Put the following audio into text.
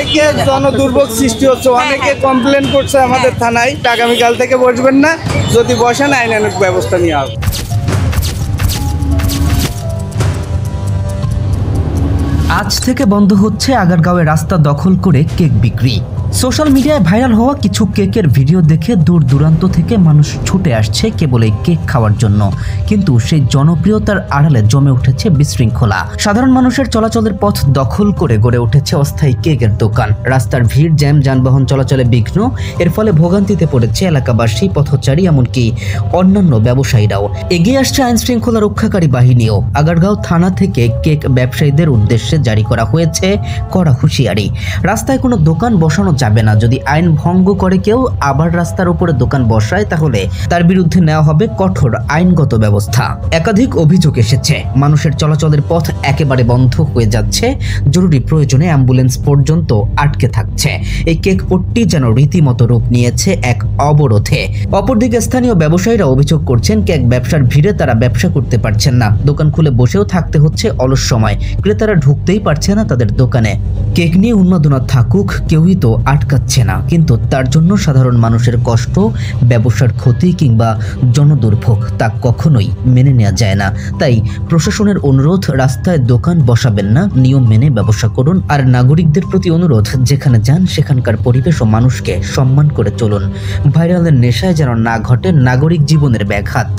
থেকে জনদুর্ভোগ সৃষ্টি হচ্ছে, অনেকে কমপ্লেন করছে আমাদের থানায়। আগামীকাল থেকে বসবেন না, যদি বসেন আইনানুগ ব্যবস্থা নেওয়া হবে। আজ থেকে বন্ধ হচ্ছে আগারগাঁওয়ে রাস্তা দখল করে কেক বিক্রি। সোশ্যাল মিডিয়ায় ভাইরাল হওয়া কিছু কেকের ভিডিও দেখে দূর দূরান্ত থেকে মানুষ ছুটে আসছে কেবল এই কেক খাওয়ার জন্য, কিন্তু সেই জনপ্রিয়তার আড়ালে জমে উঠেছে বিশৃঙ্খলা। সাধারণ মানুষের চলাচলের পথ দখল করে গড়ে উঠেছে অস্থায়ী কেকের দোকান। রাস্তার ভিড়, জ্যাম, যানবাহন চলাচলে বিঘ্ন। এর ফলে ভোগান্তিতে পড়েছে এলাকাবাসী, পথচারী, এমনকি অন্যান্য ব্যবসায়ীরাও। এগিয়ে আসছে আইন শৃঙ্খলা রক্ষাকারী বাহিনীও। আগারগাঁও থানা থেকে কেক ব্যবসায়ীদের উদ্দেশ্যে জারি করা হয়েছে কড়া হুঁশিয়ারি। রাস্তায় কোনো দোকান বসানো যাবে না। যদি আইন ভঙ্গ করে কেউ আবার রাস্তার উপরে দোকান বসায়, তাহলে তার বিরুদ্ধে নেওয়া হবে কঠোর আইনগত ব্যবস্থা। একাধিক অভিযোগ এসেছে, মানুষের চলাচলের পথ একেবারে বন্ধ হয়ে যাচ্ছে, জরুরি প্রয়োজনে অ্যাম্বুলেন্স পর্যন্ত আটকে থাকছে। এই কেক পট্টি যেন রীতিমতো রূপ নিয়েছে এক অবরোধে। অপরদিকে স্থানীয় ব্যবসায়ীরা অভিযোগ করছেন, কেক ব্যবসার ভিড়ে তারা ব্যবসা করতে পারছেন না। দোকান খুলে বসেও থাকতে হচ্ছে অলস সময়। ক্রেতারা ঢুকতেই পারছে না তাদের দোকানে। কেক নিয়ে উন্মাদনা থাকুক, কেউই তো আটকাচ্ছে না, কিন্তু তার জন্য সাধারণ মানুষের কষ্ট, ব্যবসার ক্ষতি কিংবা জনদুর্ভোগ তা কখনোই মেনে নেওয়া যায় না। তাই প্রশাসনের অনুরোধ, রাস্তায় দোকান বসাবেন না, নিয়ম মেনে ব্যবসা করুন। আর নাগরিকদের প্রতি অনুরোধ, যেখানে যান সেখানকার পরিবেশ ও মানুষকে সম্মান করে চলুন। ভাইরালের নেশায় যেন না ঘটে নাগরিক জীবনের ব্যাঘাত।